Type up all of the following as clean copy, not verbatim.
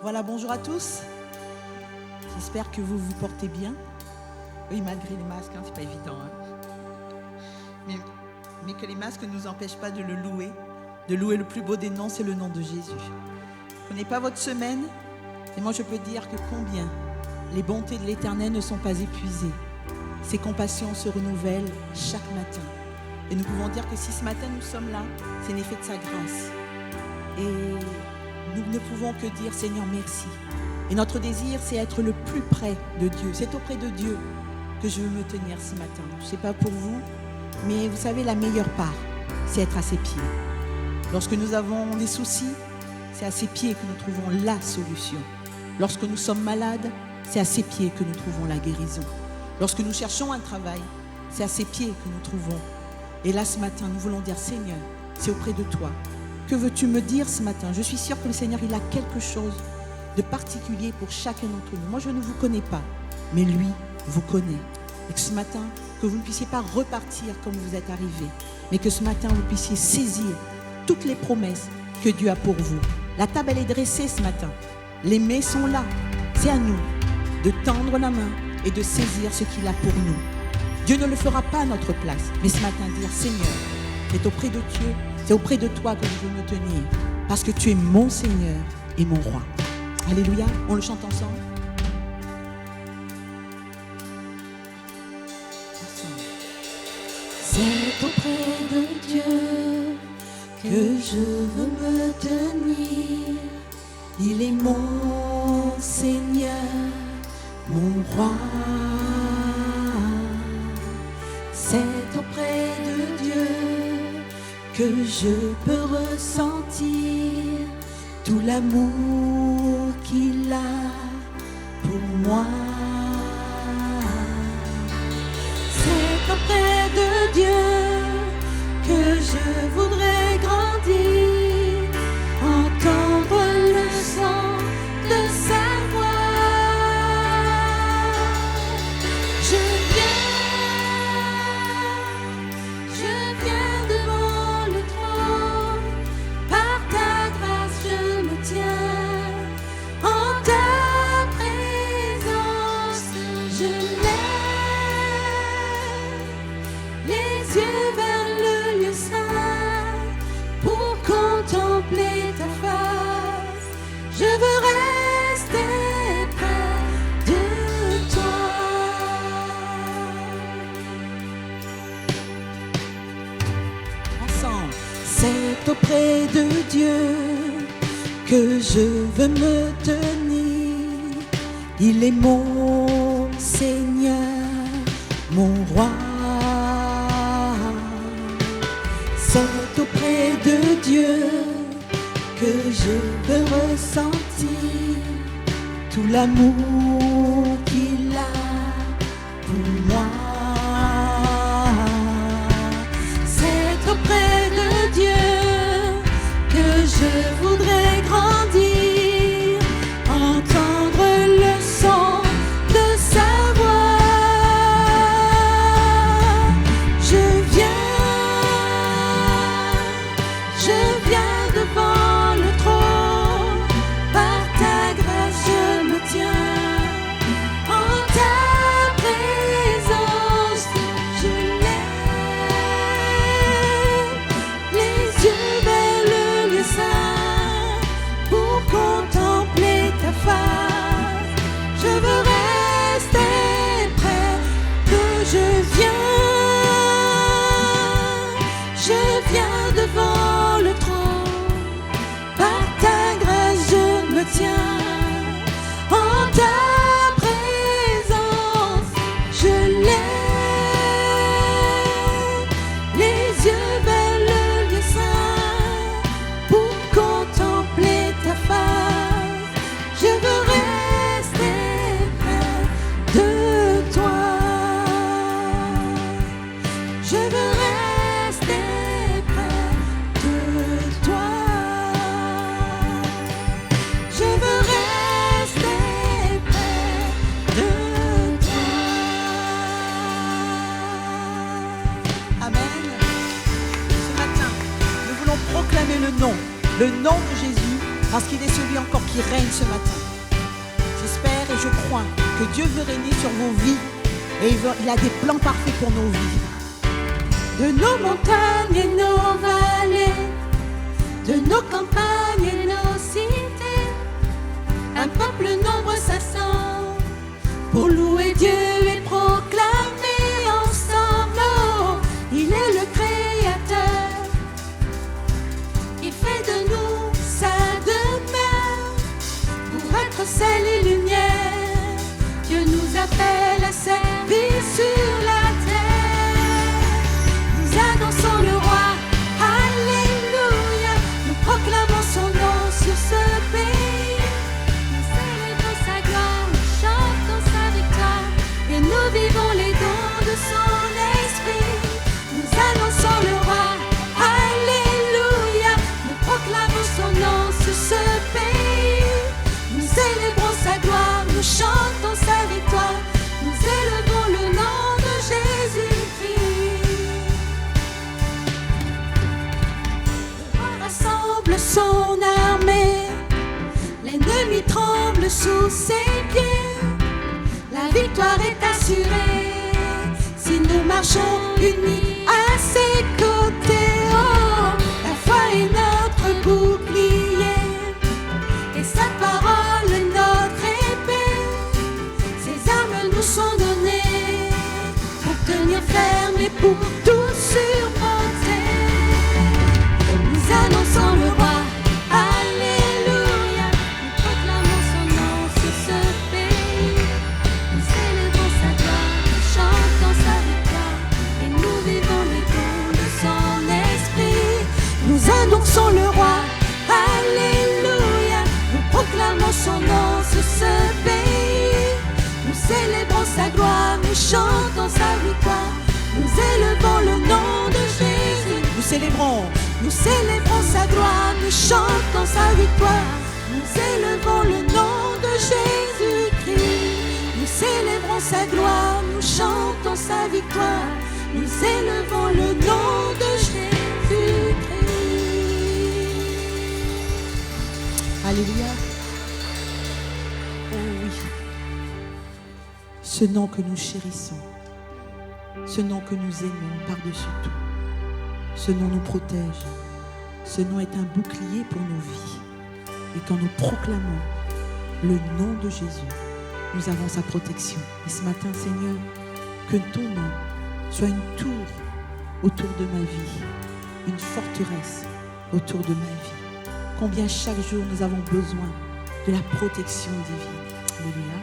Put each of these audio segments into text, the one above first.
Voilà, bonjour à tous. J'espère que vous vous portez bien. Oui, malgré les masques, c'est pas évident. Mais que les masques ne nous empêchent pas de le louer. De louer le plus beau des noms, c'est le nom de Jésus. Je ne connais pas votre semaine, et moi je peux dire que combien les bontés de l'Éternel ne sont pas épuisées. Ses compassions se renouvellent chaque matin. Et nous pouvons dire que si ce matin nous sommes là, c'est un effet de sa grâce. Et nous ne pouvons que dire Seigneur merci. Et notre désir, c'est être le plus près de Dieu. C'est auprès de Dieu que je veux me tenir ce matin. Je ne sais pas pour vous, mais vous savez, la meilleure part, c'est être à ses pieds. Lorsque nous avons des soucis, c'est à ses pieds que nous trouvons la solution. Lorsque nous sommes malades, c'est à ses pieds que nous trouvons la guérison. Lorsque nous cherchons un travail, c'est à ses pieds que nous trouvons. Et là, ce matin, nous voulons dire Seigneur, c'est auprès de toi. Que veux-tu me dire ce matin? Je suis sûre que le Seigneur, il a quelque chose de particulier pour chacun d'entre nous. Moi, je ne vous connais pas, mais lui vous connaît. Et que ce matin, que vous ne puissiez pas repartir comme vous êtes arrivés, mais que ce matin, vous puissiez saisir toutes les promesses que Dieu a pour vous. La table, elle est dressée ce matin. Les mets sont là. C'est à nous de tendre la main et de saisir ce qu'il a pour nous. Dieu ne le fera pas à notre place, mais ce matin, dire Seigneur, c'est auprès de Dieu, c'est auprès de toi que je veux me tenir, parce que tu es mon Seigneur et mon roi. Alléluia, on le chante ensemble. C'est auprès de Dieu que je veux me tenir. Il est mon Seigneur, mon roi. C'est auprès de Dieu que je peux ressentir tout l'amour qu'il a pour moi. C'est auprès de Dieu que je voudrais grandir, entendre le son de sa voix. Je viens devant le trône, par ta grâce je me tiens, en ta présence je lève les yeux vers le lieu saint pour contempler ta face. Je veux rester près de toi. Ensemble. C'est auprès de Dieu que je veux me tenir. Il est mon Seigneur, mon roi. C'est auprès de Dieu que je veux ressentir tout l'amour qu'il a pour moi. C'est auprès de Dieu que je voudrais grandir, entendre le son de sa voix. Je viens devant le trône, par ta grâce je me tiens, en ta présence je lève les yeux vers le lieu saint pour contempler ta face. Je veux rester près que je viens devant le trône, par ta grâce je me tiens, en ta présence je lève les yeux vers le lieu saint pour contempler ta face. Je veux rester près de toi. Je veux rester près de toi. Je veux rester près de toi. Amen. Ce matin, nous voulons proclamer le nom de Jésus Parce qu'il est celui encore qui règne ce matin. J'espère et je crois que Dieu veut régner sur vos vies et il a des plans parfaits pour nos vies. De nos montagnes et nos vallées, de nos campagnes et nos cités, un peuple nombreux s'assemble pour louer Dieu et proclamer ensemble. Oh, il est le Créateur, il fait de nous sa demeure. Pour être sel et lumière, Dieu nous appelle à servir sur la terre. Nous annonçons le roi, alléluia. Nous proclamons son nom sur ce pays. Nous célébrons sa gloire, nous chantons sa victoire, et nous vivons les dons de son esprit. Nous annonçons le roi, alléluia. Nous proclamons son nom sur ce pays. Nous célébrons sa gloire, nous chantons sa victoire, nous élevons le nom de Jésus-Christ. Le roi rassemble son armée, l'ennemi tremble sous ses pieds. La victoire est assurée si nous marchons unis à ses côtés. Oh, la foi est notre bouclier et sa parole est notre épée. Ses armes nous sont données pour tenir ferme et pour tout surmonter. Nous annonçons le roi, alléluia. Nous proclamons son nom sur ce pays. Nous célébrons sa gloire, nous chantons sa victoire, et nous vivons les dons de son esprit. Nous annonçons le roi, alléluia. Nous proclamons son nom sur ce pays. Nous célébrons sa gloire, nous chantons sa victoire, nous élevons le nom de Jésus. Nous célébrons Sa gloire, nous chantons sa victoire, nous élevons le nom de Jésus-Christ. Nous célébrons sa gloire, nous chantons sa victoire, nous élevons le nom de Jésus-Christ. Alléluia. Oh oui. Ce nom que nous chérissons, ce nom que nous aimons par-dessus tout, ce nom nous protège, ce nom est un bouclier pour nos vies. Et quand nous proclamons le nom de Jésus, nous avons sa protection. Et ce matin, Seigneur, que ton nom soit une tour autour de ma vie, une forteresse autour de ma vie. Combien chaque jour nous avons besoin de la protection divine. Alléluia.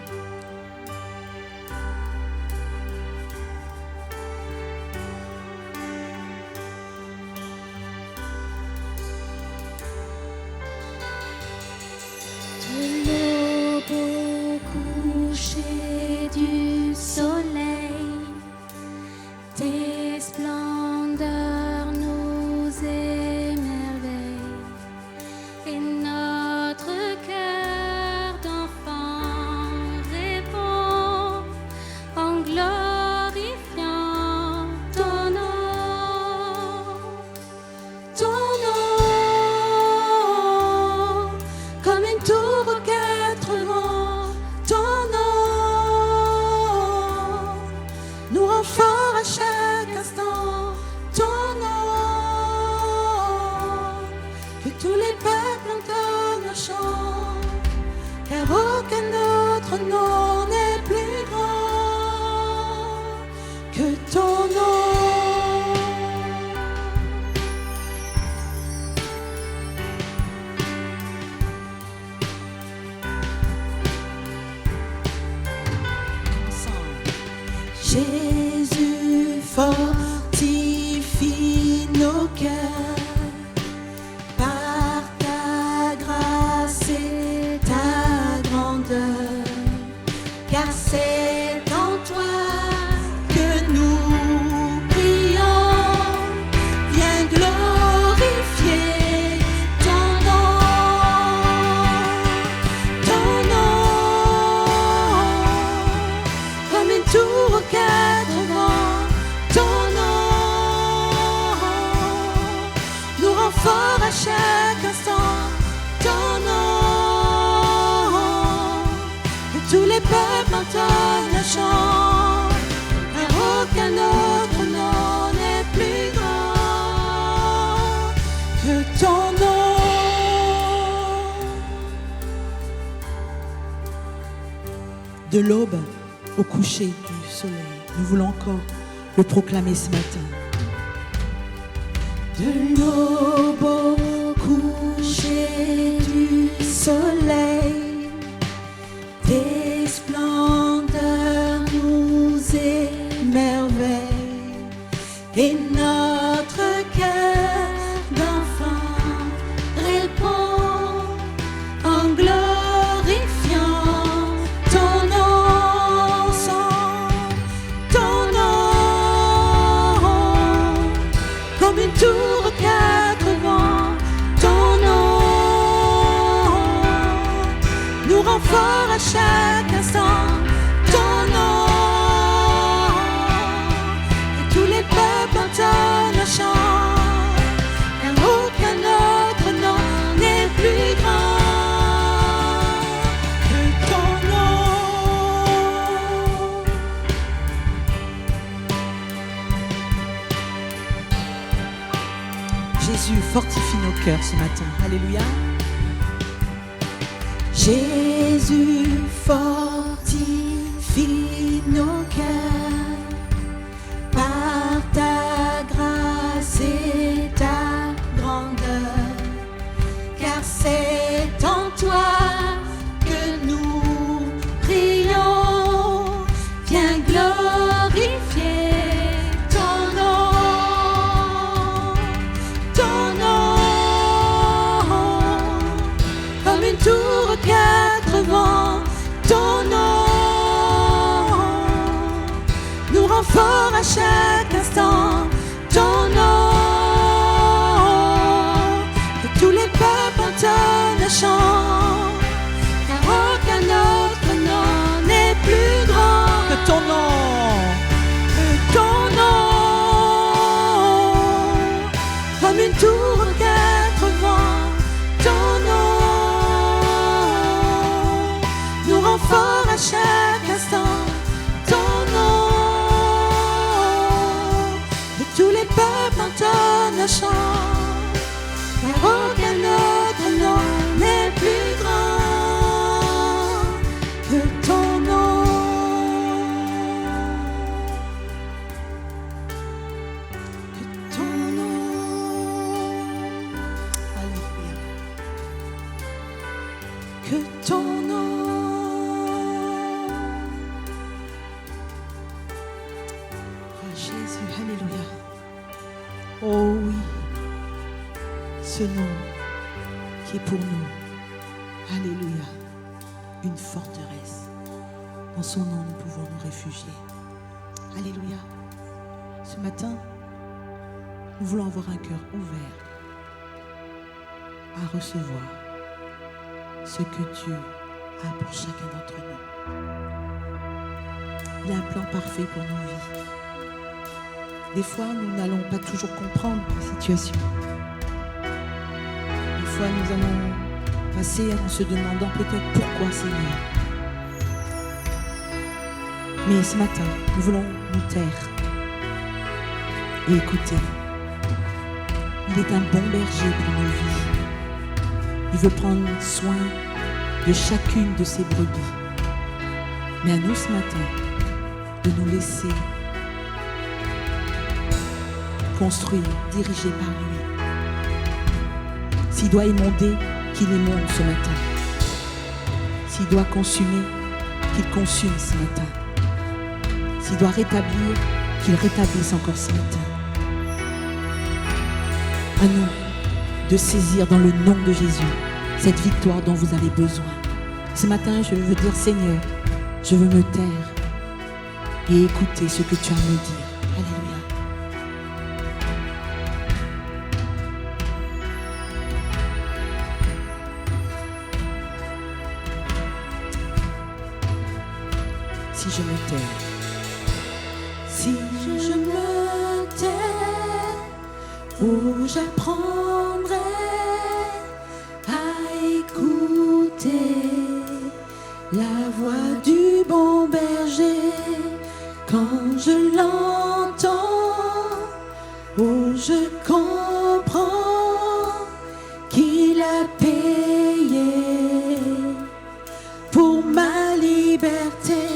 Jésus fortifie nos cœurs par ta grâce et ta grandeur, car c'est en toi que nous prions. Viens glorifier ton nom, comme une tour aux quatre vents. Ton nom de l'aube au coucher du soleil. Nous voulons encore le proclamer ce matin. De l'aube au coucher du soleil, tes splendeurs nous émerveillent, et notre cœur d'enfant répond en glorifiant ton nom, ton nom, comme une tour aux quatre vents. Ton nom nous rend fort à chaque instant. Ton nom, et tous les peuples entonnent un chant, car aucun autre nom n'est plus grand que ton nom. Jésus fortifie nos cœurs ce matin. Alléluia. Jésus fortifie nos cœurs par ta grâce et ta grandeur, car c'est en toi que nous prions. Viens glorifier ton nom, comme une tour aux quatre vents. Ton nom nous rend fort à chaque instant. Ton nom, que tous les peuples entonnent un chant, car aucun autre nom n'est plus grand Que ton nom, que ton nom, comme une tour aux quatre vents. Ton nom nous rend fort à chaque instant. Ton nom, et tous les peuples entonnent un chant, car aucun autre nom n'est plus grand que ton nom. Que ton nom, alléluia. que ton nom. Oh Jésus, alléluia. Oh oui, ce nom qui est pour nous, alléluia, une forteresse. Dans son nom, nous pouvons nous réfugier. Alléluia. Ce matin, nous voulons avoir un cœur ouvert à recevoir ce que Dieu a pour chacun d'entre nous. Il a un plan parfait pour nos vies. Des fois, nous n'allons pas toujours comprendre la situation. Des fois, nous allons passer en se demandant peut-être pourquoi, Seigneur. Mais ce matin, nous voulons nous taire et écouter. Il est un bon berger pour nos vies. Il veut prendre soin de chacune de ses brebis. Mais à nous ce matin, de nous laisser construire, dirigé par lui. S'il doit émonder, qu'il émonde ce matin. S'il doit consumer, qu'il consume ce matin. S'il doit rétablir, qu'il rétablisse encore ce matin. À nous de saisir dans le nom de Jésus cette victoire dont vous avez besoin. Ce matin, je veux dire, Seigneur, je veux me taire et écouter ce que tu as à me dire. Alléluia. Si je me tais, Si je me tais, où j'apprendrai à écouter la voix du bon berger. Quand je l'entends, où je comprends qu'il a payé pour ma liberté.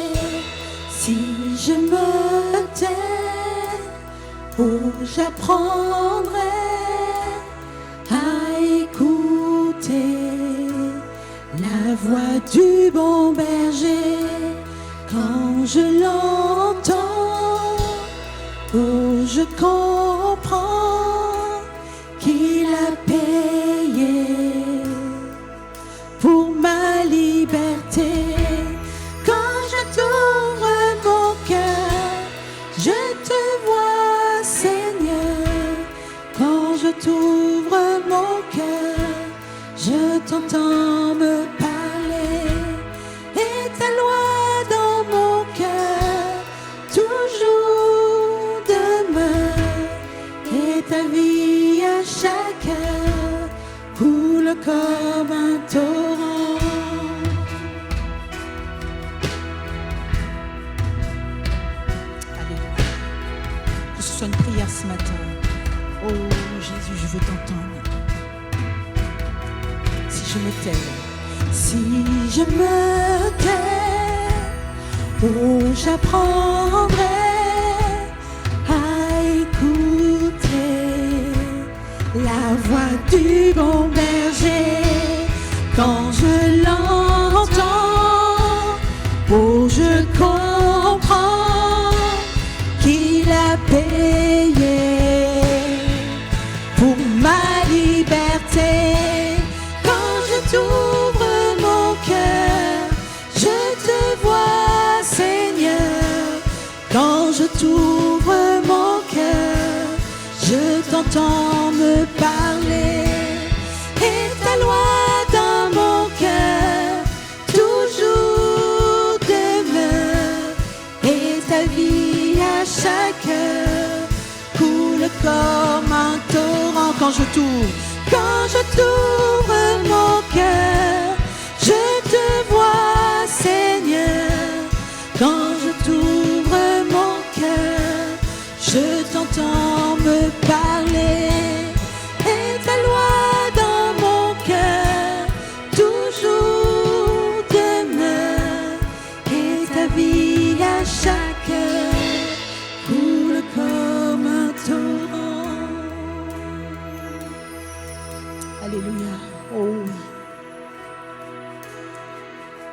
Oh, j'apprendrai à écouter la voix du bon berger quand je l'entends. Oh, je comprends qu'il a payé pour ma liberté. Quand je t'ouvre mon cœur, je te vois, Seigneur. Quand je t'ouvre mon cœur, je t'entends me parler. Et ta loi dans mon cœur toujours demeure. Et ta vie à chaque heure coule comme un torrent. Alléluia. Que ce soit une prière ce matin. Oh Jésus, je veux t'entendre. Si je me tais, Si je me tais, oh, j'apprendrai à écouter la voix du bon berger. Quand je l'entends, oh, je comprends qu'il a payé pour ma liberté. Quand je t'ouvre mon cœur, je te vois, Seigneur. Quand je t'ouvre mon cœur, je t'entends me parler. Et ta loi dans mon cœur toujours demeure. Et ta vie à chaque heure coule comme un torrent. Quand je t'ouvre mon cœur, je te vois, Seigneur. Quand je t'ouvre mon cœur, je t'entends me parler. Et ta loi dans mon cœur toujours demeure. Et ta vie à chaque heure coule comme un torrent. alléluia. Oh oui.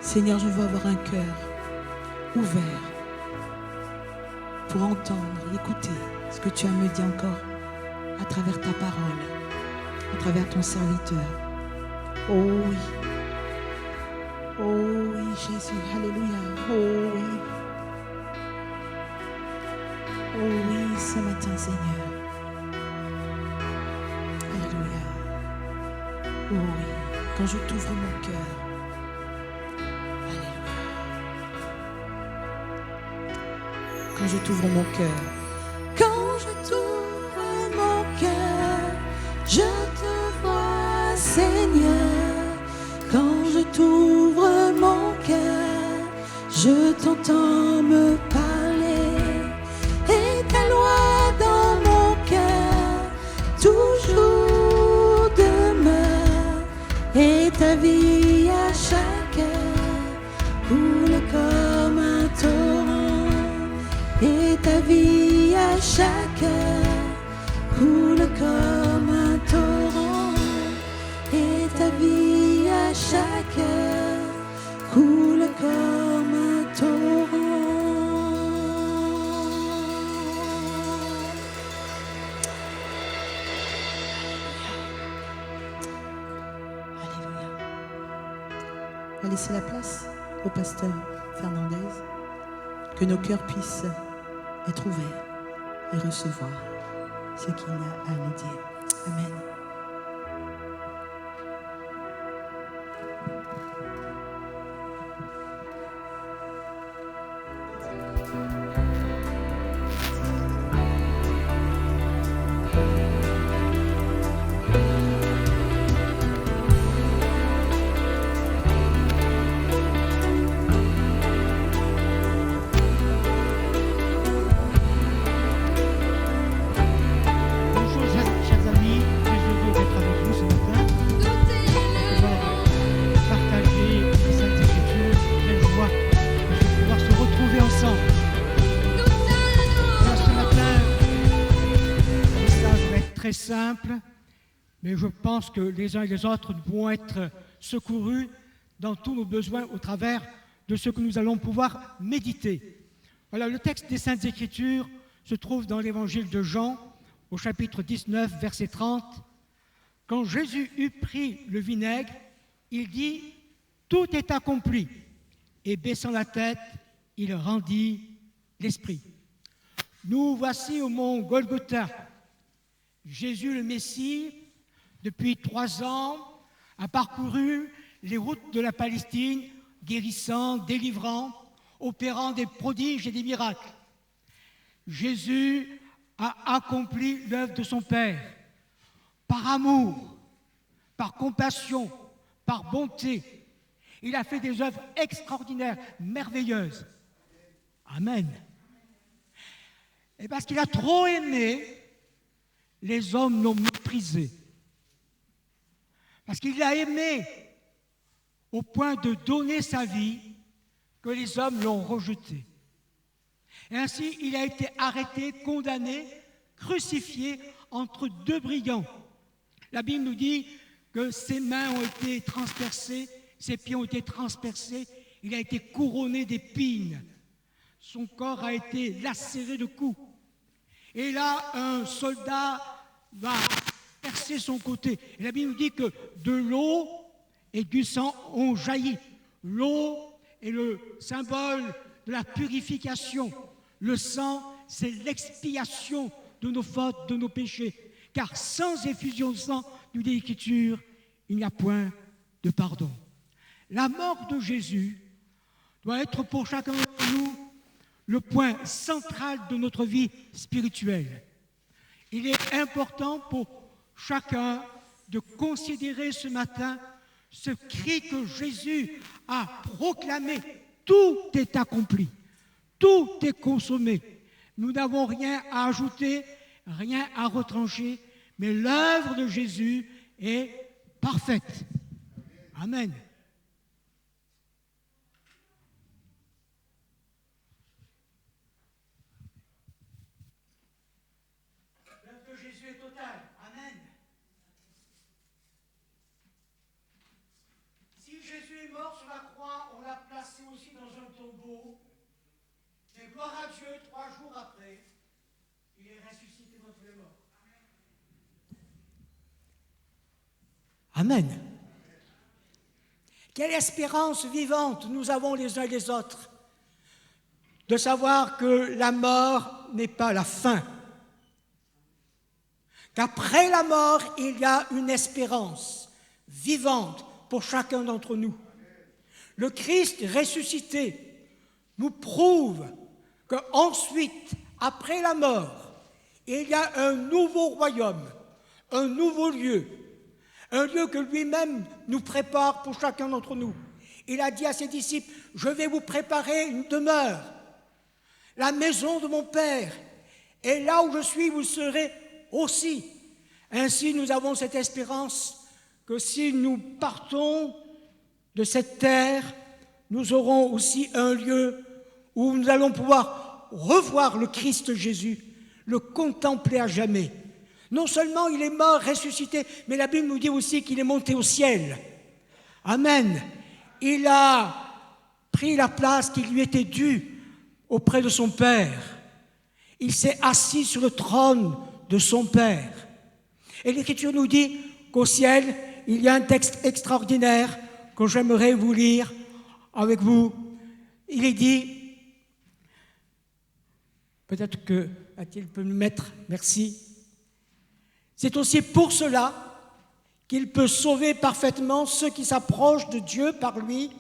Seigneur, je veux avoir un cœur ouvert pour entendre et écouter ce que tu as me dit encore à travers ta parole, à travers ton serviteur. Oh oui. Oh oui, Jésus. Alléluia. Oh oui. Oh oui, ce matin, Seigneur. Alléluia. Oh oui, quand je t'ouvre mon cœur. Alléluia. Quand je t'ouvre mon cœur. Quand je t'ouvre mon cœur, je te vois, Seigneur. Quand je t'ouvre mon cœur, je t'entends me parler. Et ta loi dans mon cœur toujours demeure. Et ta vie à chaque heure coule comme un torrent. Et ta vie à chaque heure coule comme un torrent. Et ta vie à chaque heure coule comme un torrent. Alléluia. On va laisser la place au pasteur Fernandez. Que nos cœurs puissent être ouverts et recevoir ce qu'il a à nous dire. Amen. Bonjour chers amis, très simple, mais je pense que les uns et les autres vont être secourus dans tous nos besoins au travers de ce que nous allons pouvoir méditer. Voilà, le texte des Saintes Écritures se trouve dans l'évangile de Jean, au chapitre 19, verset 30. Quand Jésus eut pris le vinaigre, il dit « Tout est accompli ». Et baissant la tête, il rendit l'esprit. Nous voici au mont Golgotha. Jésus le Messie, depuis 3 ans, a parcouru les routes de la Palestine, guérissant, délivrant, opérant des prodiges et des miracles. Jésus a accompli l'œuvre de son Père, par amour, par compassion, par bonté. Il a fait des œuvres extraordinaires, merveilleuses. Amen. Et parce qu'il a trop aimé, les hommes l'ont méprisé. Parce qu'il a aimé au point de donner sa vie, que les hommes l'ont rejeté. Et ainsi, il a été arrêté, condamné, crucifié entre 2 brigands. La Bible nous dit que ses mains ont été transpercées, ses pieds ont été transpercés, il a été couronné d'épines. Son corps a été lacéré de coups. Et là, un soldat va percer son côté. Et la Bible nous dit que de l'eau et du sang ont jailli. L'eau est le symbole de la purification. Le sang, c'est l'expiation de nos fautes, de nos péchés. Car sans effusion de sang, nous dit l'Écriture, il n'y a point de pardon. La mort de Jésus doit être pour chacun d'entre nous le point central de notre vie spirituelle. Il est important pour chacun de considérer ce matin ce cri que Jésus a proclamé. Tout est accompli, tout est consommé. Nous n'avons rien à ajouter, rien à retrancher, mais l'œuvre de Jésus est parfaite. Amen. L'œuvre de Jésus est totale. Amen. Si Jésus est mort sur la croix, on l'a placé aussi dans un tombeau. Mais gloire à Dieu, 3 jours après, il est ressuscité d'entre les morts. Amen. Quelle espérance vivante nous avons les uns et les autres de savoir que la mort n'est pas la fin. Qu'après la mort, il y a une espérance vivante pour chacun d'entre nous. Le Christ ressuscité nous prouve qu'ensuite, après la mort, il y a un nouveau royaume, un nouveau lieu, un lieu que lui-même nous prépare pour chacun d'entre nous. Il a dit à ses disciples, « Je vais vous préparer une demeure, la maison de mon Père, et là où je suis, vous serez aussi. » Ainsi, nous avons cette espérance que si nous partons de cette terre, nous aurons aussi un lieu où nous allons pouvoir revoir le Christ Jésus, le contempler à jamais. Non seulement il est mort, ressuscité, mais la Bible nous dit aussi qu'il est monté au ciel. Amen. Il a pris la place qui lui était due auprès de son Père. Il s'est assis sur le trône de son Père. Et l'Écriture nous dit qu'au ciel, il y a un texte extraordinaire que j'aimerais vous lire avec vous. Il est dit, peut-être que Mathilde peut me mettre, merci. C'est aussi pour cela qu'il peut sauver parfaitement ceux qui s'approchent de Dieu par lui,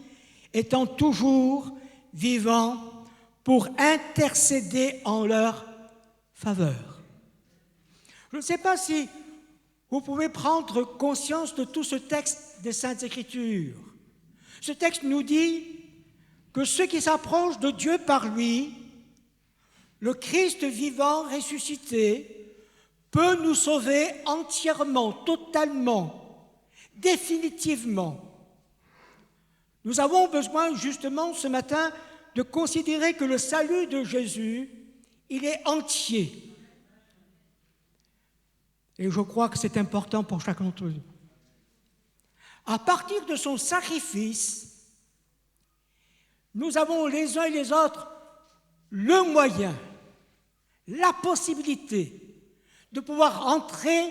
étant toujours vivants pour intercéder en leur faveur. Je ne sais pas si vous pouvez prendre conscience de tout ce texte des Saintes Écritures. Ce texte nous dit que ceux qui s'approchent de Dieu par lui, le Christ vivant, ressuscité, peut nous sauver entièrement, totalement, définitivement. Nous avons besoin justement ce matin de considérer que le salut de Jésus, il est entier. Et je crois que c'est important pour chacun d'entre nous. À partir de son sacrifice, nous avons les uns et les autres le moyen, la possibilité de pouvoir entrer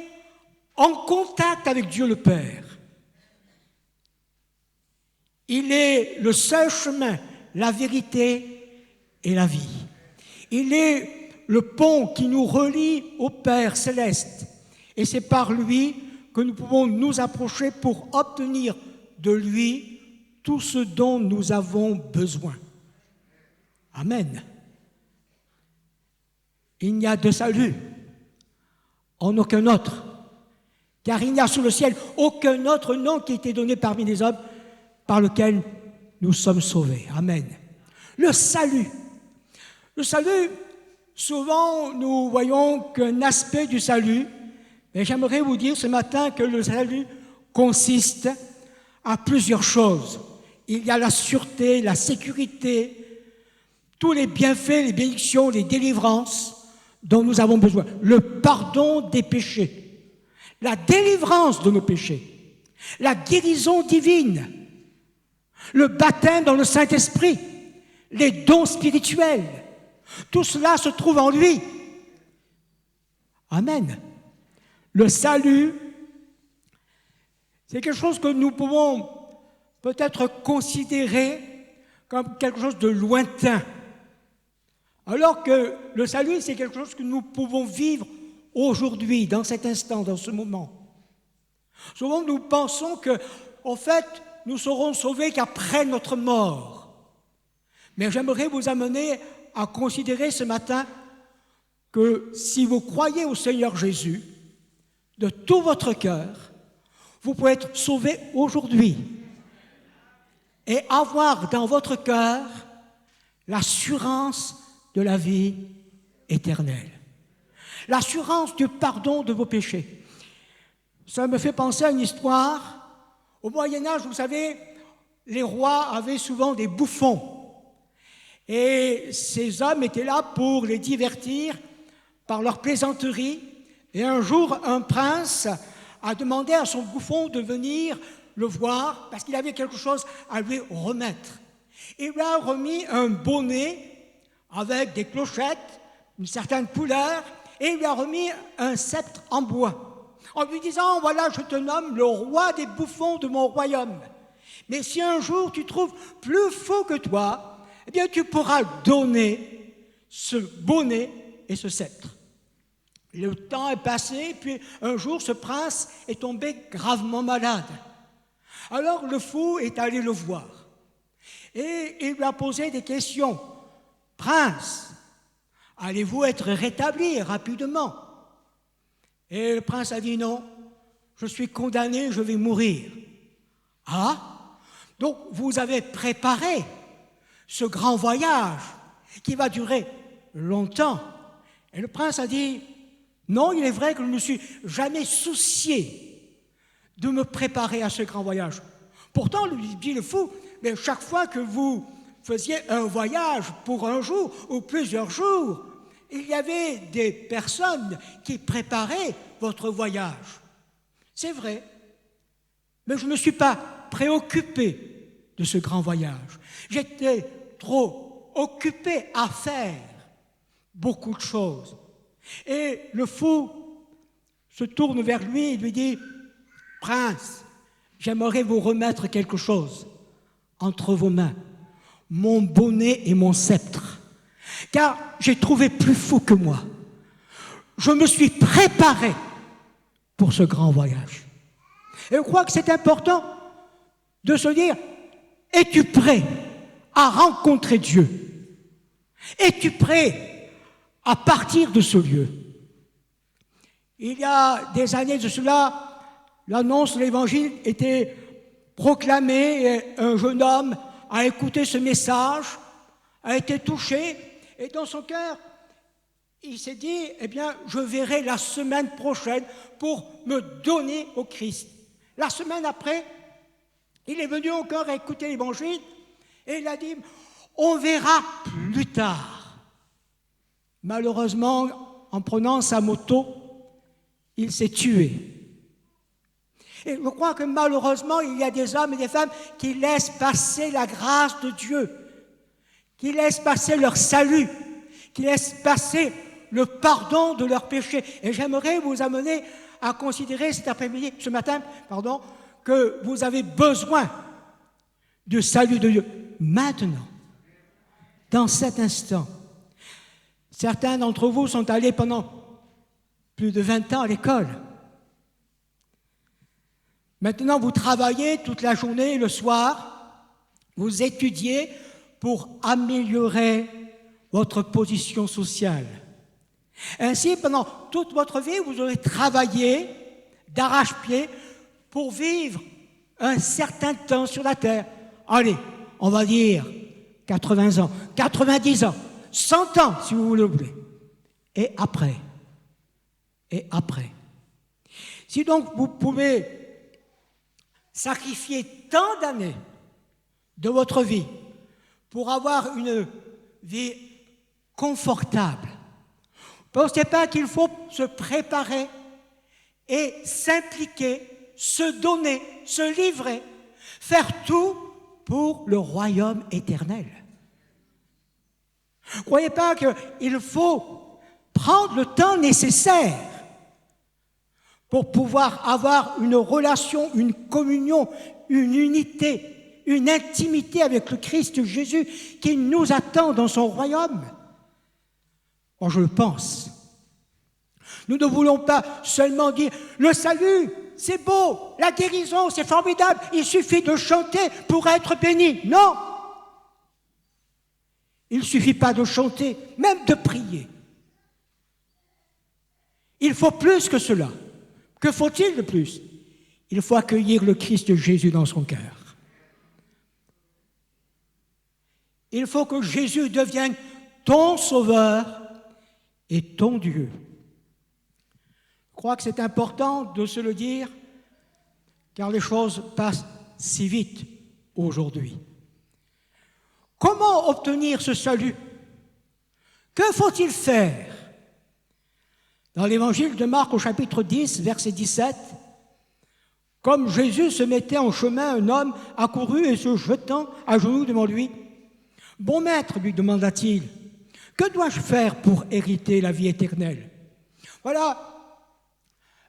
en contact avec Dieu le Père. Il est le seul chemin, la vérité et la vie. Il est le pont qui nous relie au Père céleste. Et c'est par lui que nous pouvons nous approcher pour obtenir de lui tout ce dont nous avons besoin. Amen. Il n'y a de salut en aucun autre, car il n'y a sous le ciel aucun autre nom qui ait été donné parmi les hommes par lequel nous sommes sauvés. Amen. Le salut. Le salut, souvent nous voyons qu'un aspect du salut, mais j'aimerais vous dire ce matin que le salut consiste à plusieurs choses. Il y a la sûreté, la sécurité, tous les bienfaits, les bénédictions, les délivrances dont nous avons besoin. Le pardon des péchés, la délivrance de nos péchés, la guérison divine, le baptême dans le Saint-Esprit, les dons spirituels. Tout cela se trouve en lui. Amen. Le salut, c'est quelque chose que nous pouvons peut-être considérer comme quelque chose de lointain, alors que le salut, c'est quelque chose que nous pouvons vivre aujourd'hui, dans cet instant, dans ce moment. Souvent, nous pensons que, en fait, nous serons sauvés qu'après notre mort. Mais j'aimerais vous amener à considérer ce matin que si vous croyez au Seigneur Jésus, de tout votre cœur, vous pouvez être sauvé aujourd'hui et avoir dans votre cœur l'assurance de la vie éternelle, l'assurance du pardon de vos péchés. Ça me fait penser à une histoire. Au Moyen-Âge, vous savez, les rois avaient souvent des bouffons et ces hommes étaient là pour les divertir par leur plaisanterie. Et un jour, un prince a demandé à son bouffon de venir le voir parce qu'il avait quelque chose à lui remettre. Il lui a remis un bonnet avec des clochettes, une certaine couleur, et il lui a remis un sceptre en bois, en lui disant « Voilà, je te nomme le roi des bouffons de mon royaume. Mais si un jour tu trouves plus faux que toi, eh bien tu pourras donner ce bonnet et ce sceptre. » Le temps est passé, puis un jour, ce prince est tombé gravement malade. Alors le fou est allé le voir et il lui a posé des questions. « Prince, allez-vous être rétabli rapidement ?» Et le prince a dit « Non, je suis condamné, je vais mourir. » « Ah, donc vous avez préparé ce grand voyage qui va durer longtemps. » Et le prince a dit « Non, il est vrai que je ne me suis jamais soucié de me préparer à ce grand voyage. Pourtant, lui dit le fou, mais chaque fois que vous faisiez un voyage pour un jour ou plusieurs jours, il y avait des personnes qui préparaient votre voyage. C'est vrai, mais je ne me suis pas préoccupé de ce grand voyage. J'étais trop occupé à faire beaucoup de choses. » Et le fou se tourne vers lui et lui dit « Prince, j'aimerais vous remettre quelque chose entre vos mains, mon bonnet et mon sceptre, car j'ai trouvé plus fou que moi. Je me suis préparé pour ce grand voyage. » Et je crois que c'est important de se dire « Es-tu prêt à rencontrer Dieu? Es-tu prêt à partir de ce lieu? » Il y a des années de cela, l'annonce de l'Évangile était proclamée et un jeune homme a écouté ce message, a été touché et dans son cœur, il s'est dit « Eh bien, je verrai la semaine prochaine pour me donner au Christ. » La semaine après, il est venu encore écouter l'Évangile et il a dit « On verra plus tard. » Malheureusement, en prenant sa moto, il s'est tué. Et je crois que malheureusement, il y a des hommes et des femmes qui laissent passer la grâce de Dieu, qui laissent passer leur salut, qui laissent passer le pardon de leurs péchés. Et j'aimerais vous amener à considérer ce matin, que vous avez besoin du salut de Dieu. Maintenant, dans cet instant, certains d'entre vous sont allés pendant plus de 20 ans à l'école. Maintenant, vous travaillez toute la journée et le soir, vous étudiez pour améliorer votre position sociale. Ainsi, pendant toute votre vie, vous aurez travaillé d'arrache-pied pour vivre un certain temps sur la terre. Allez, on va dire 80 ans, 90 ans, 100 ans, si vous voulez. Et après. Si donc vous pouvez sacrifier tant d'années de votre vie pour avoir une vie confortable, pensez pas qu'il faut se préparer et s'impliquer, se donner, se livrer, faire tout pour le royaume éternel. Ne croyez pas qu'il faut prendre le temps nécessaire pour pouvoir avoir une relation, une communion, une unité, une intimité avec le Christ Jésus qui nous attend dans son royaume. Moi, je le pense. Nous ne voulons pas seulement dire le salut, c'est beau, la guérison, c'est formidable, il suffit de chanter pour être béni. Non! Il ne suffit pas de chanter, même de prier. Il faut plus que cela. Que faut-il de plus? Il faut accueillir le Christ Jésus dans son cœur. Il faut que Jésus devienne ton sauveur et ton Dieu. Je crois que c'est important de se le dire, car les choses passent si vite aujourd'hui. Comment obtenir ce salut? Que faut-il faire? Dans l'évangile de Marc au chapitre 10, verset 17, « Comme Jésus se mettait en chemin, un homme accourut et se jetant à genoux devant lui. « Bon maître, lui demanda-t-il, que dois-je faire pour hériter la vie éternelle ?» Voilà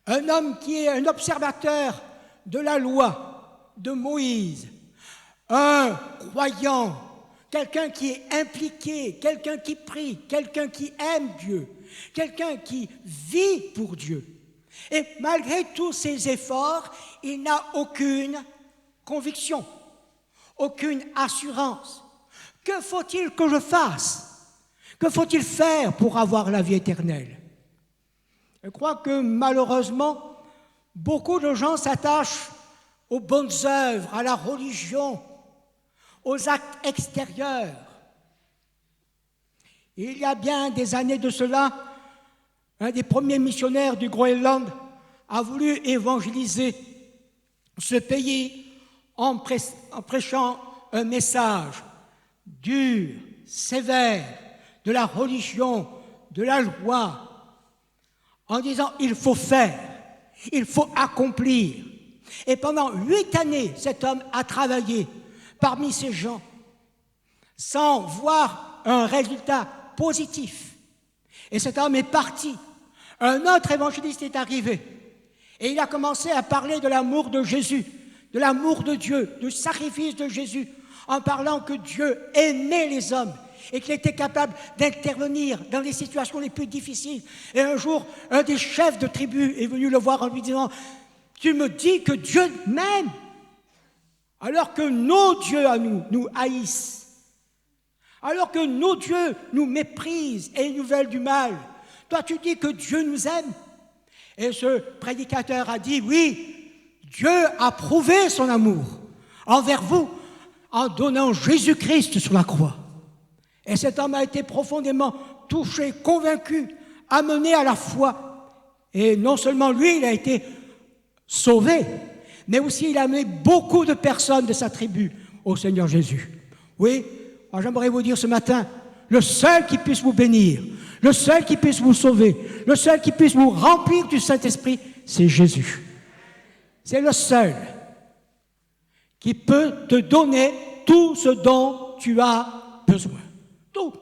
un homme qui est un observateur de la loi de Moïse, un croyant, quelqu'un qui est impliqué, quelqu'un qui prie, quelqu'un qui aime Dieu, quelqu'un qui vit pour Dieu. Et malgré tous ses efforts, il n'a aucune conviction, aucune assurance. Que faut-il que je fasse? Que faut-il faire pour avoir la vie éternelle? Je crois que malheureusement, beaucoup de gens s'attachent aux bonnes œuvres, à la religion, aux actes extérieurs. Il y a bien des années de cela, un des premiers missionnaires du Groenland a voulu évangéliser ce pays en prêchant un message dur, sévère, de la religion, de la loi, en disant il faut faire, il faut accomplir. Et pendant 8 années, cet homme a travaillé parmi ces gens sans voir un résultat positif. Et cet homme est parti. Un autre évangéliste est arrivé et il a commencé à parler de l'amour de Jésus, de l'amour de Dieu, du sacrifice de Jésus, en parlant que Dieu aimait les hommes et qu'il était capable d'intervenir dans les situations les plus difficiles. Et un jour, un des chefs de tribu est venu le voir en lui disant « Tu me dis que Dieu m'aime alors que nos dieux à nous haïssent, alors que nos dieux nous méprisent et nous veulent du mal. Toi, tu dis que Dieu nous aime. » Et ce prédicateur a dit « Oui, Dieu a prouvé son amour envers vous en donnant Jésus-Christ sur la croix. » Et cet homme a été profondément touché, convaincu, amené à la foi. Et non seulement lui, il a été sauvé, mais aussi il a amené beaucoup de personnes de sa tribu au Seigneur Jésus. Oui, moi j'aimerais vous dire ce matin, le seul qui puisse vous bénir, le seul qui puisse vous sauver, le seul qui puisse vous remplir du Saint-Esprit, c'est Jésus. C'est le seul qui peut te donner tout ce dont tu as besoin. Tout.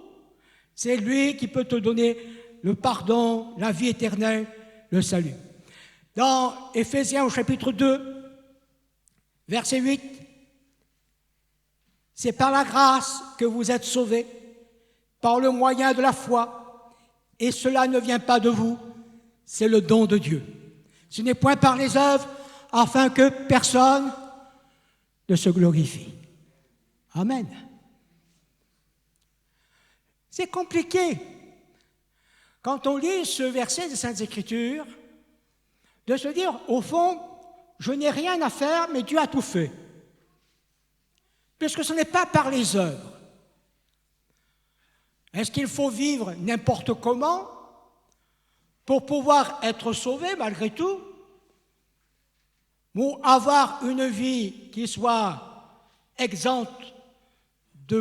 C'est lui qui peut te donner le pardon, la vie éternelle, le salut. Dans Éphésiens au chapitre 2, verset 8, c'est par la grâce que vous êtes sauvés, par le moyen de la foi, et cela ne vient pas de vous, c'est le don de Dieu. Ce n'est point par les œuvres, afin que personne ne se glorifie. Amen. C'est compliqué, quand on lit ce verset des Saintes Écritures, de se dire, au fond, je n'ai rien à faire, mais Dieu a tout fait. Puisque ce n'est pas par les œuvres. Est-ce qu'il faut vivre n'importe comment pour pouvoir être sauvé malgré tout? Ou avoir une vie qui soit exempte de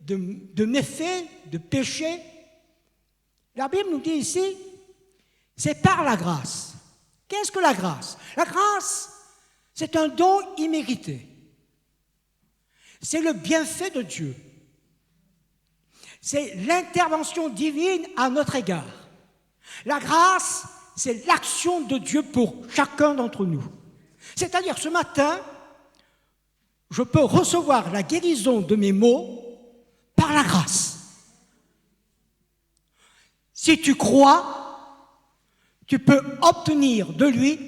de méfaits, de péchés? La Bible nous dit ici, c'est par la grâce. Qu'est-ce que la grâce? La grâce, c'est un don immérité. C'est le bienfait de Dieu. C'est l'intervention divine à notre égard. La grâce, c'est l'action de Dieu pour chacun d'entre nous. C'est-à-dire, ce matin, je peux recevoir la guérison de mes maux par la grâce. Si tu crois, tu peux obtenir de lui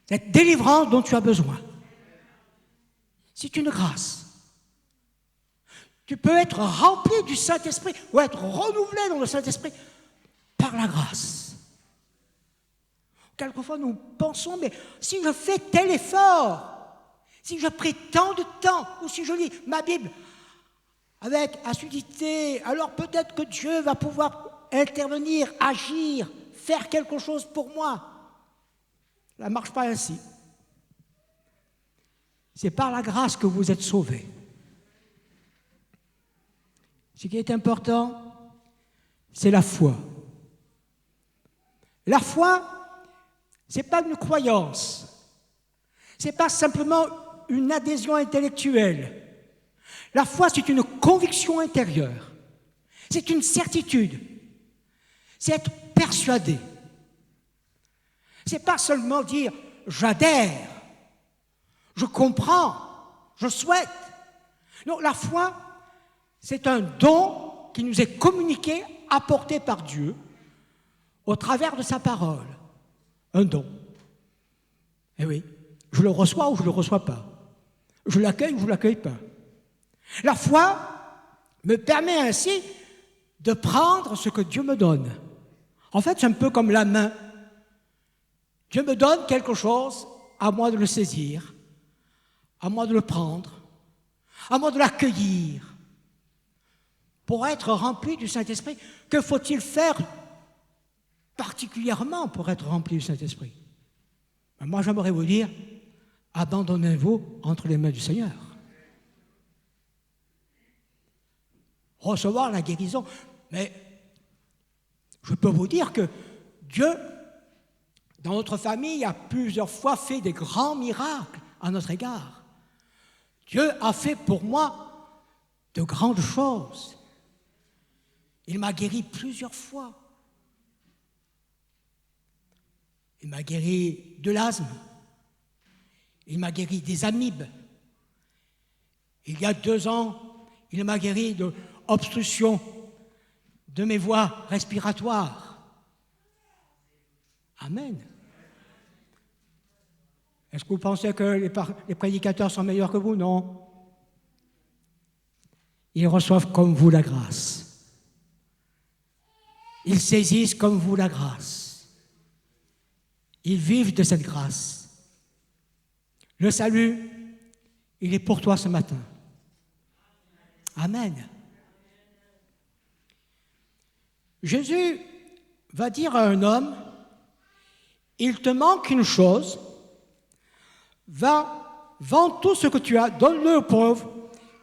cette délivrance dont tu as besoin. C'est une grâce. Tu peux être rempli du Saint-Esprit ou être renouvelé dans le Saint-Esprit par la grâce. Quelquefois, nous pensons, mais si je fais tel effort, si je prie tant de temps, ou si je lis ma Bible avec assiduité, alors peut-être que Dieu va pouvoir intervenir, agir, faire quelque chose pour moi. Ça ne marche pas ainsi. C'est par la grâce que vous êtes sauvés. Ce qui est important, c'est la foi. La foi, ce n'est pas une croyance. Ce n'est pas simplement une adhésion intellectuelle. La foi, c'est une conviction intérieure. C'est une certitude. C'est être persuadé. Ce n'est pas seulement dire « j'adhère », « je comprends »,« je souhaite ». Non, la foi, c'est un don qui nous est communiqué, apporté par Dieu, au travers de sa parole. Un don. Eh oui, je le reçois ou je ne le reçois pas. Je l'accueille ou je ne l'accueille pas. La foi me permet ainsi de prendre ce que Dieu me donne. En fait, c'est un peu comme la main. Dieu me donne quelque chose, à moi de le saisir, à moi de le prendre, à moi de l'accueillir. Pour être rempli du Saint-Esprit, que faut-il faire particulièrement pour être rempli du Saint-Esprit? Moi, j'aimerais vous dire, abandonnez-vous entre les mains du Seigneur. Recevoir la guérison. Mais je peux vous dire que Dieu, dans notre famille, a plusieurs fois fait des grands miracles à notre égard. Dieu a fait pour moi de grandes choses. Il m'a guéri plusieurs fois. Il m'a guéri de l'asthme. Il m'a guéri des amibes. Il y a 2 ans, il m'a guéri de obstruction de mes voies respiratoires. Amen. Est-ce que vous pensez que les prédicateurs sont meilleurs que vous? Non. Ils reçoivent comme vous la grâce. Ils saisissent comme vous la grâce. Ils vivent de cette grâce. Le salut, il est pour toi ce matin. Amen. Jésus va dire à un homme, il te manque une chose, va, vends tout ce que tu as, donne-le aux pauvres,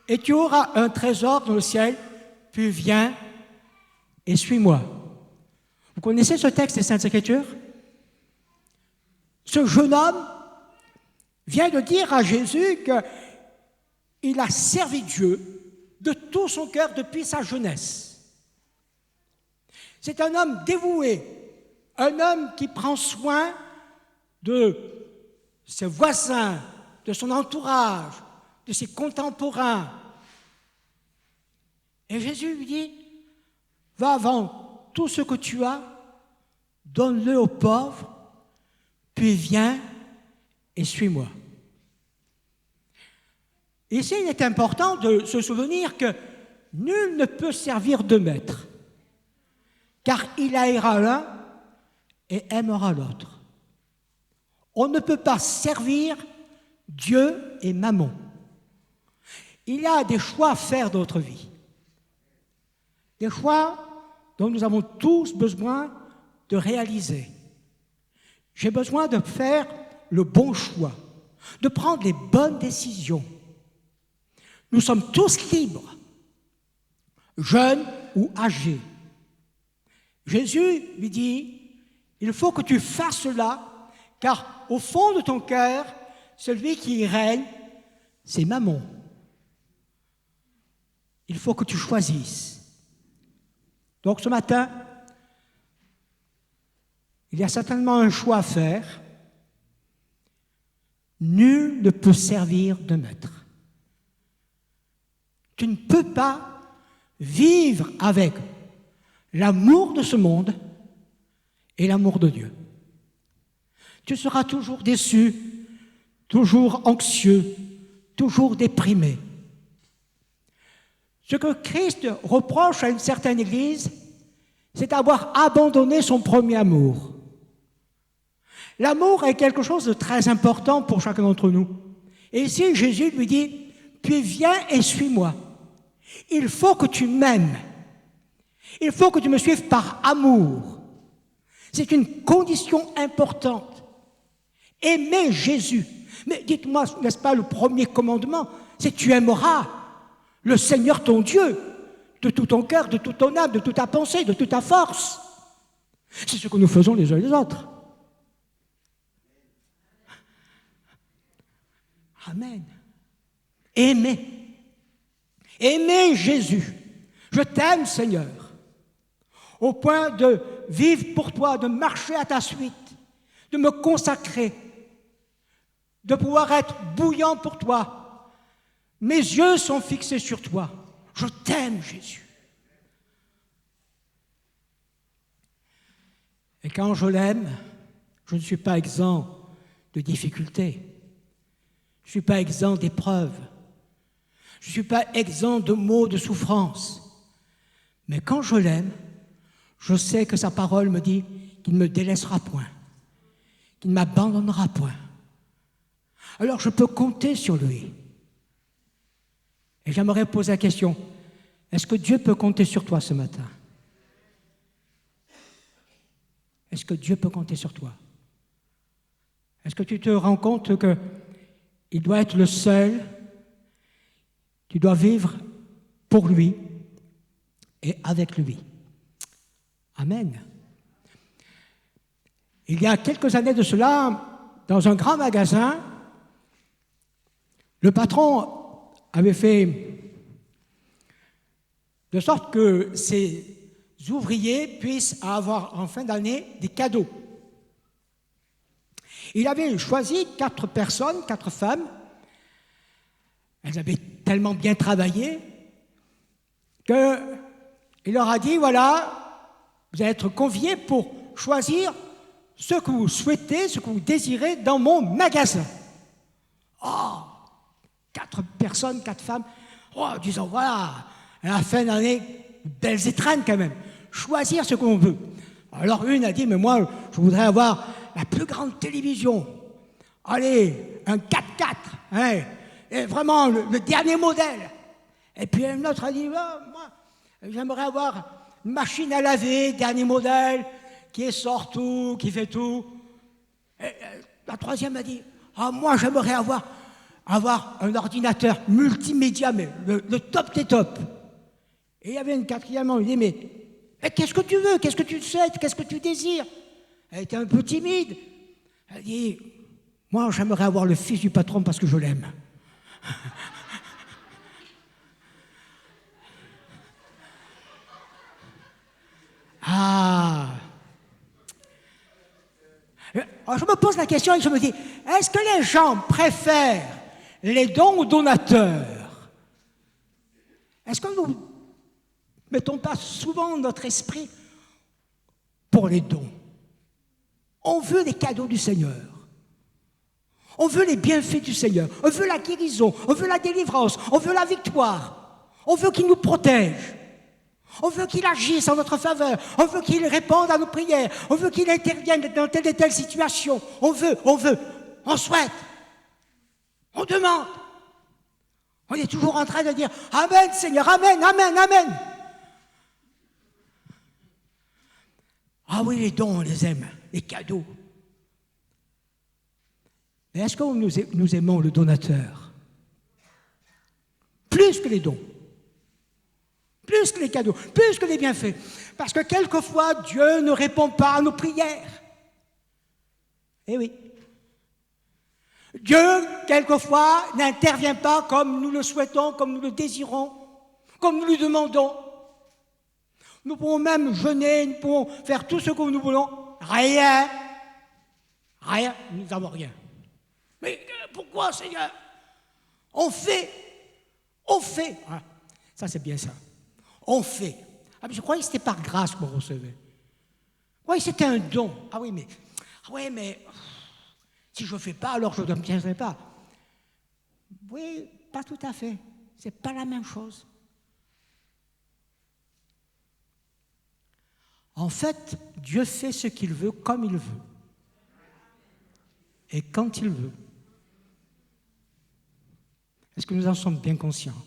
et tu auras un trésor dans le ciel, puis viens et suis-moi. Vous connaissez ce texte des Saintes Écritures? Ce jeune homme vient de dire à Jésus qu'il a servi Dieu de tout son cœur depuis sa jeunesse. C'est un homme dévoué, un homme qui prend soin de ses voisins, de son entourage, de ses contemporains. Et Jésus lui dit, va vendre tout ce que tu as, donne-le aux pauvres, puis viens et suis-moi. Ici, il est important de se souvenir que nul ne peut servir deux maîtres, car il haïra l'un et aimera l'autre. On ne peut pas servir Dieu et Mammon. Il y a des choix à faire dans notre vie. Des choix dont nous avons tous besoin de réaliser. J'ai besoin de faire le bon choix, de prendre les bonnes décisions. Nous sommes tous libres, jeunes ou âgés. Jésus lui dit, il faut que tu fasses cela, car au fond de ton cœur, celui qui y règne, c'est Mammon. Il faut que tu choisisses. Donc ce matin, il y a certainement un choix à faire. Nul ne peut servir de maître. Tu ne peux pas vivre avec l'amour de ce monde et l'amour de Dieu. Tu seras toujours déçu, toujours anxieux, toujours déprimé. Ce que Christ reproche à une certaine Église, c'est d'avoir abandonné son premier amour. L'amour est quelque chose de très important pour chacun d'entre nous. Et ici, Jésus lui dit, puis viens et suis-moi. Il faut que tu m'aimes. Il faut que tu me suives par amour. C'est une condition importante. Aimer Jésus. Mais dites-moi, n'est-ce pas le premier commandement? C'est tu aimeras le Seigneur ton Dieu de tout ton cœur, de toute ton âme, de toute ta pensée, de toute ta force. C'est ce que nous faisons les uns et les autres. Amen. Aimer. Aimer Jésus. Je t'aime, Seigneur, au point de vivre pour toi, de marcher à ta suite, de me consacrer, de pouvoir être bouillant pour toi. Mes yeux sont fixés sur toi. Je t'aime, Jésus. Et quand je l'aime, je ne suis pas exempt de difficultés. Je ne suis pas exempt d'épreuves. Je ne suis pas exempt de maux, de souffrances. Mais quand je l'aime, je sais que sa parole me dit qu'il ne me délaissera point, qu'il ne m'abandonnera point. Alors je peux compter sur lui. Et j'aimerais poser la question, est-ce que Dieu peut compter sur toi ce matin? Est-ce que Dieu peut compter sur toi? Est-ce que tu te rends compte qu'il doit être le seul, tu dois vivre pour lui et avec lui? Amen. Il y a quelques années de cela, dans un grand magasin, le patron avait fait de sorte que ses ouvriers puissent avoir en fin d'année des cadeaux. Il avait choisi 4 personnes, 4 femmes. Elles avaient tellement bien travaillé qu'il leur a dit, voilà, vous allez être conviés pour choisir ce que vous souhaitez, ce que vous désirez dans mon magasin. Oh, 4 personnes, 4 femmes, disons, voilà, à la fin d'année, belles étrennes quand même, choisir ce qu'on veut. Alors une a dit, mais moi, je voudrais avoir la plus grande télévision. Allez, un 4x4, hein, et vraiment le dernier modèle. Et puis une autre a dit, moi, j'aimerais avoir une machine à laver, dernier modèle, qui sort tout, qui fait tout. Et la troisième a dit, moi, j'aimerais avoir un ordinateur multimédia, mais le top des tops. Et il y avait une quatrième, il dit, mais qu'est-ce que tu veux? Qu'est-ce que tu souhaites? Qu'est-ce que tu désires? Elle était un peu timide. Elle dit, moi j'aimerais avoir le fils du patron parce que je l'aime. Ah. Alors je me pose la question et je me dis, est-ce que les gens préfèrent les dons aux donateurs? Est-ce que nous ne mettons pas souvent notre esprit pour les dons? On veut les cadeaux du Seigneur. On veut les bienfaits du Seigneur. On veut la guérison. On veut la délivrance. On veut la victoire. On veut qu'il nous protège. On veut qu'il agisse en notre faveur. On veut qu'il réponde à nos prières. On veut qu'il intervienne dans telle et telle situation. On veut. On souhaite. On demande. On est toujours en train de dire « Amen, Seigneur, Amen, Amen, Amen ». Ah oui, les dons, on les aime, les cadeaux. Mais est-ce que nous aimons le donateur? Plus que les dons, plus que les cadeaux, plus que les bienfaits. Parce que quelquefois, Dieu ne répond pas à nos prières. Eh oui. Dieu, quelquefois, n'intervient pas comme nous le souhaitons, comme nous le désirons, comme nous le demandons. Nous pouvons même jeûner, nous pouvons faire tout ce que nous voulons. Rien, nous n'avons rien. Mais pourquoi, Seigneur? On fait. Ah, ça, c'est bien ça. On fait. Ah, mais je croyais que c'était par grâce qu'on recevait. Oui, c'était un don. Ah oui, mais si je ne fais pas, alors je ne tiendrai pas. Oui, pas tout à fait. Ce n'est pas la même chose. En fait, Dieu fait ce qu'il veut, comme il veut. Et quand il veut. Est-ce que nous en sommes bien conscients?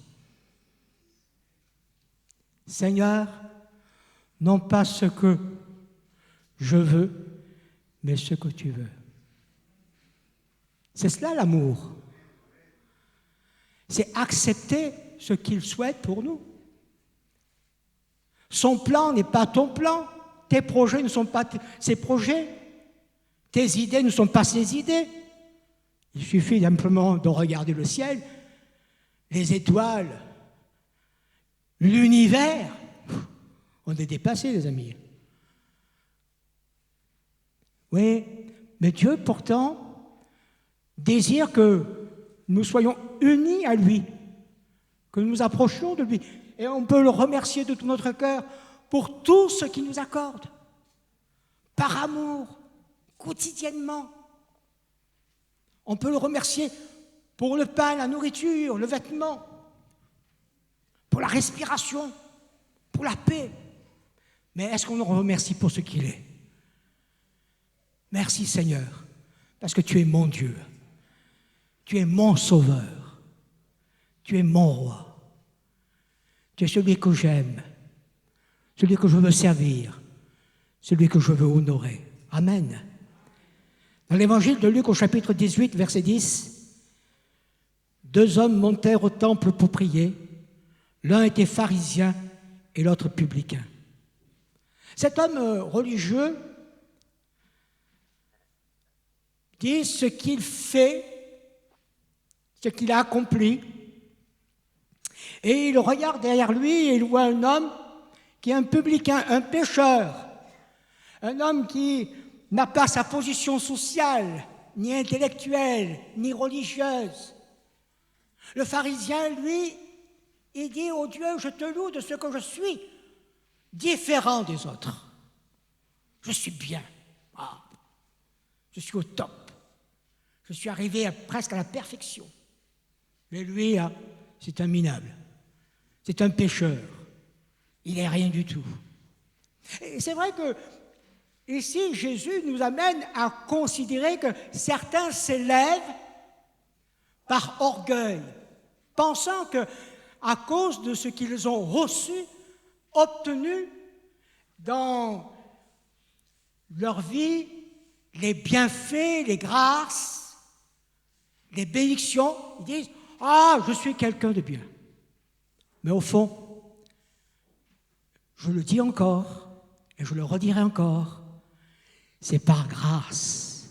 Seigneur, non pas ce que je veux, mais ce que tu veux. C'est cela l'amour. C'est accepter ce qu'il souhaite pour nous. Son plan n'est pas ton plan. Tes projets ne sont pas ses projets. Tes idées ne sont pas ses idées. Il suffit simplement de regarder le ciel, les étoiles, l'univers. On est dépassés, les amis. Oui, mais Dieu, pourtant, désire que nous soyons unis à lui, que nous nous approchions de lui. Et on peut le remercier de tout notre cœur pour tout ce qu'il nous accorde, par amour, quotidiennement. On peut le remercier pour le pain, la nourriture, le vêtement, pour la respiration, pour la paix. Mais est-ce qu'on le remercie pour ce qu'il est? Merci Seigneur, parce que tu es mon Dieu, tu es mon Sauveur, tu es mon Roi. Tu es celui que j'aime, celui que je veux servir, celui que je veux honorer. Amen. Dans l'évangile de Luc au chapitre 18, verset 10, 2 hommes montèrent au temple pour prier. L'un était pharisien et l'autre publicain. Cet homme religieux dit ce qu'il fait, ce qu'il a accompli. Et il regarde derrière lui et il voit un homme qui est un publicain, un pécheur, un homme qui n'a pas sa position sociale, ni intellectuelle, ni religieuse. Le pharisien, lui, il dit « Oh Dieu, je te loue de ce que je suis, différent des autres. Je suis bien. Ah, je suis au top. Je suis arrivé presque à la perfection. Mais lui, c'est un minable. C'est un pécheur. Il n'est rien du tout. » Et c'est vrai que ici, Jésus nous amène à considérer que certains s'élèvent par orgueil, pensant qu'à cause de ce qu'ils ont reçu, obtenu dans leur vie, les bienfaits, les grâces, les bénédictions, ils disent « Ah, je suis quelqu'un de bien ». Mais au fond, Je le dis encore, et je le redirai encore, c'est par grâce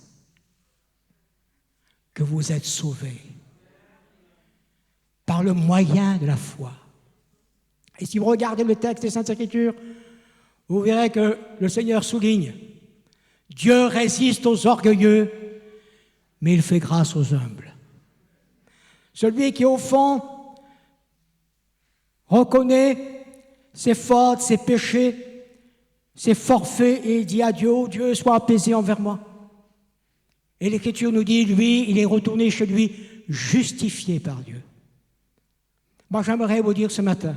que vous êtes sauvés, par le moyen de la foi. Et si vous regardez le texte des Saintes Écritures, vous verrez que le Seigneur souligne « Dieu résiste aux orgueilleux, mais il fait grâce aux humbles. » Celui qui, au fond, reconnaît ses fautes, ses péchés, ses forfaits, et il dit à Dieu, « Oh Dieu, sois apaisé envers moi. » Et l'Écriture nous dit, lui, il est retourné chez lui, justifié par Dieu. Moi, j'aimerais vous dire ce matin,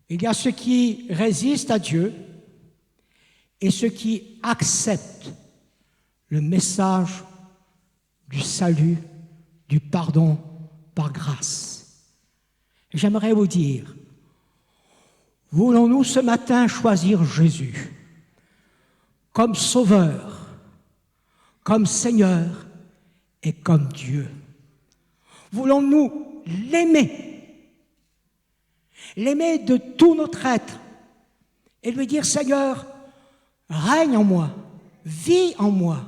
il y a ceux qui résistent à Dieu et ceux qui acceptent le message du salut, du pardon par grâce. Et j'aimerais vous dire, voulons-nous ce matin choisir Jésus comme Sauveur, comme Seigneur et comme Dieu? Voulons-nous l'aimer de tout notre être et lui dire, Seigneur, règne en moi, vis en moi.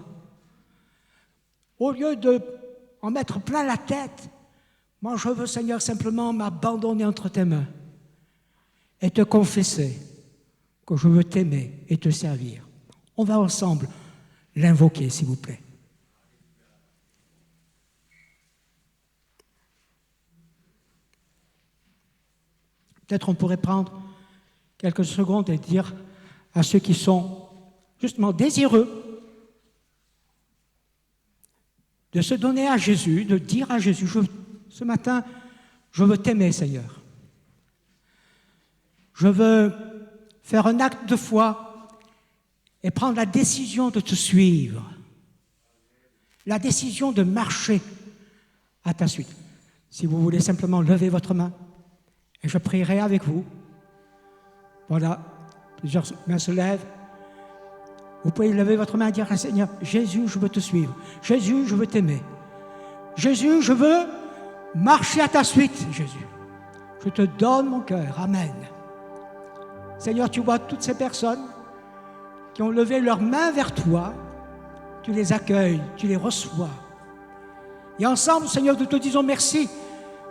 Au lieu de en mettre plein la tête, moi je veux, Seigneur, simplement m'abandonner entre tes mains et te confesser que je veux t'aimer et te servir. On va ensemble l'invoquer, s'il vous plaît. Peut-être on pourrait prendre quelques secondes et dire à ceux qui sont justement désireux de se donner à Jésus, de dire à Jésus, ce matin, je veux t'aimer, Seigneur. Je veux faire un acte de foi et prendre la décision de te suivre, la décision de marcher à ta suite. Si vous voulez simplement lever votre main, et je prierai avec vous. Voilà, plusieurs mains se lèvent. Vous pouvez lever votre main et dire à Seigneur, Jésus, je veux te suivre. Jésus, je veux t'aimer. Jésus, je veux marcher à ta suite, Jésus. Je te donne mon cœur. Amen. Seigneur, tu vois toutes ces personnes qui ont levé leurs mains vers toi. Tu les accueilles, tu les reçois. Et ensemble, Seigneur, nous te disons merci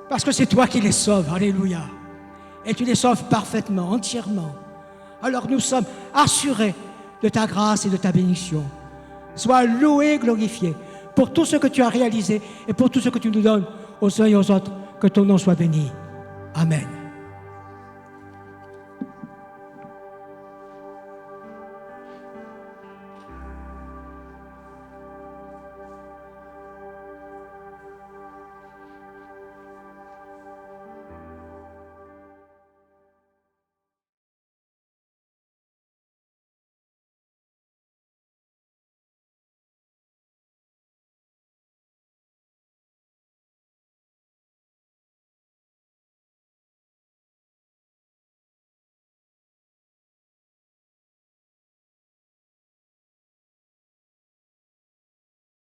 parce que c'est toi qui les sauves. Alléluia. Et tu les sauves parfaitement, entièrement. Alors nous sommes assurés de ta grâce et de ta bénédiction. Sois loué, glorifié pour tout ce que tu as réalisé et pour tout ce que tu nous donnes aux uns et aux autres. Que ton nom soit béni. Amen.